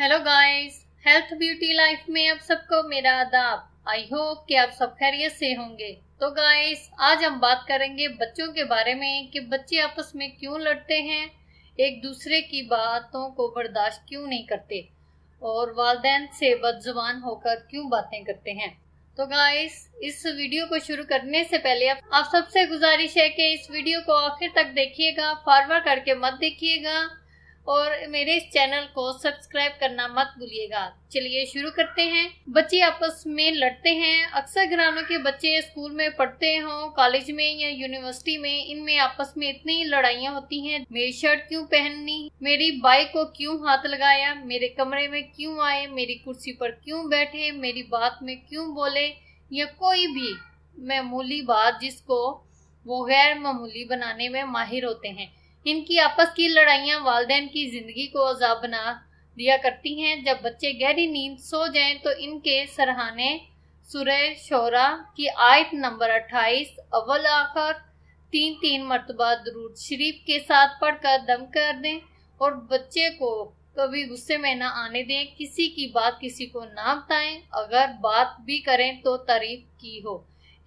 Hello guys, health beauty life में आप सबको मेरा आदाब। आई होप कि आप सब खैरियत से होंगे। तो गाइस, आज हम बात करेंगे बच्चों के बारे में कि बच्चे आपस में क्यों लड़ते हैं, एक दूसरे की बातों को बर्दाश्त क्यों नहीं करते और वालिदैन से बदजुबान होकर क्यों बातें करते हैं। तो गाइस, इस वीडियो को शुरू करने से पहले आप सबसे गुजारिश है कि इस वीडियो को आखिर तक देखिएगा, फॉरवर्ड करके मत देखिएगा और मेरे इस चैनल को सब्सक्राइब करना मत भूलिएगा। चलिए शुरू करते हैं। बच्चे आपस में लड़ते हैं। अक्सर घरानों के बच्चे स्कूल में पढ़ते हों, कॉलेज में या यूनिवर्सिटी में, इनमें आपस में इतनी लड़ाइयाँ होती हैं। मेरी शर्ट क्यों पहननी, मेरी बाइक को क्यों हाथ लगाया, मेरे कमरे में क्यों आए, मेरी कुर्सी पर क्यों बैठे, मेरी बात में क्यों बोले, या कोई भी मामूली बात जिसको वो गैर मामूली बनाने में माहिर होते हैं। इनकी आपस की लड़ाइयाँ वालिदैन की जिंदगी को अजाब बना दिया करती हैं। जब बच्चे गहरी नींद सो जाएं तो इनके सरहाने सूरह शोरा की आयत नंबर 28 अव्वल आखिर 3 मरतबा दुरूद शरीफ के साथ पढ़कर दम कर दें और बच्चे को कभी गुस्से में ना आने दें। किसी की बात किसी को ना बताएं। अगर बात भी करें तो तारीफ की हो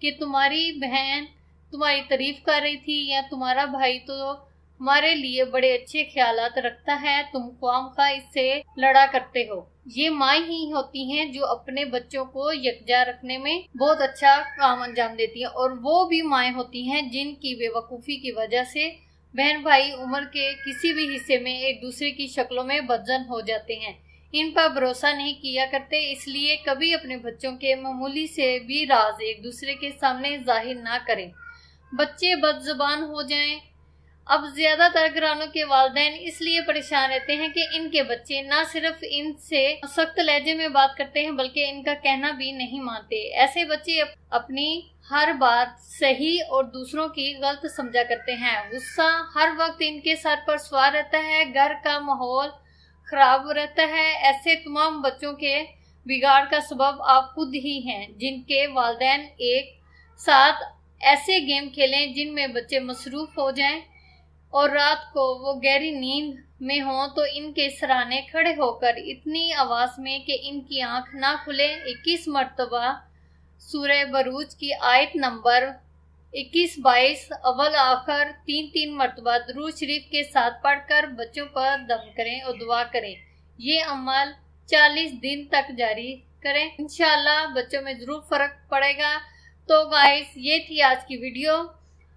कि तुम्हारी बहन तुम्हारी तारीफ कर रही थी या तुम्हारा भाई तो हमारे लिए बड़े अच्छे ख्यालात रखता है, तुम ख्वामखा इससे लड़ा करते हो। ये माँ ही होती हैं जो अपने बच्चों को यकजा रखने में बहुत अच्छा काम अंजाम देती हैं, और वो भी माएँ होती हैं जिनकी बेवकूफ़ी की वजह से बहन भाई उम्र के किसी भी हिस्से में एक दूसरे की शक्लों में बदजन हो जाते हैं। इन पर भरोसा नहीं किया करते, इसलिए कभी अपने बच्चों के मामूली से भी राज एक दूसरे के सामने जाहिर ना करें। बच्चे बदजुबान हो जाएं। अब ज्यादातर घरानों के वालिदैन इसलिए परेशान रहते हैं कि इनके बच्चे ना सिर्फ इनसे सख्त लहजे में बात करते हैं बल्कि इनका कहना भी नहीं मानते। ऐसे बच्चे अपनी हर बात सही और दूसरों की गलत समझा करते हैं। गुस्सा हर वक्त इनके सर पर सवार रहता है, घर का माहौल खराब रहता है। ऐसे तमाम बच्चों के बिगाड़ का सबब आप खुद ही हैं, जिनके वालिदैन एक साथ ऐसे गेम खेलें जिनमें बच्चे मसरूफ हो जाएं और रात को वो गहरी नींद में हों तो इनके सराहने खड़े होकर इतनी आवाज़ में कि इनकी आंख ना खुले 21 मरतबा सूरह बरूज की आयत नंबर 21-22 अव्वल आखिर 3 मरतबा दुरूद शरीफ के साथ पढ़कर बच्चों पर दम करें और दुआ करें। ये अमल 40 दिन तक जारी करें, इंशाल्लाह बच्चों में ज़रूर फ़र्क पड़ेगा। तो गाइस, ये थी आज की वीडियो।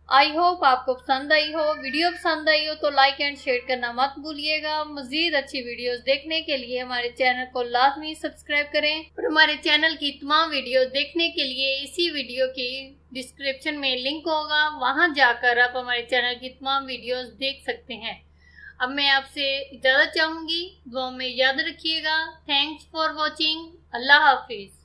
आई होप आपको पसंद आई हो। वीडियो पसंद आई हो तो लाइक एंड शेयर करना मत भूलिएगा। मज़ीद अच्छी वीडियोस देखने के लिए हमारे चैनल को लाजमी सब्सक्राइब करें और हमारे चैनल की तमाम वीडियोस देखने के लिए इसी वीडियो की डिस्क्रिप्शन में लिंक होगा, वहां जाकर आप हमारे चैनल की तमाम वीडियोस देख सकते हैं। अब मैं आपसे इजाज़त चाहूँगी। दुआ में याद रखिएगा। Thanks for watching. अल्लाह हाफिज़।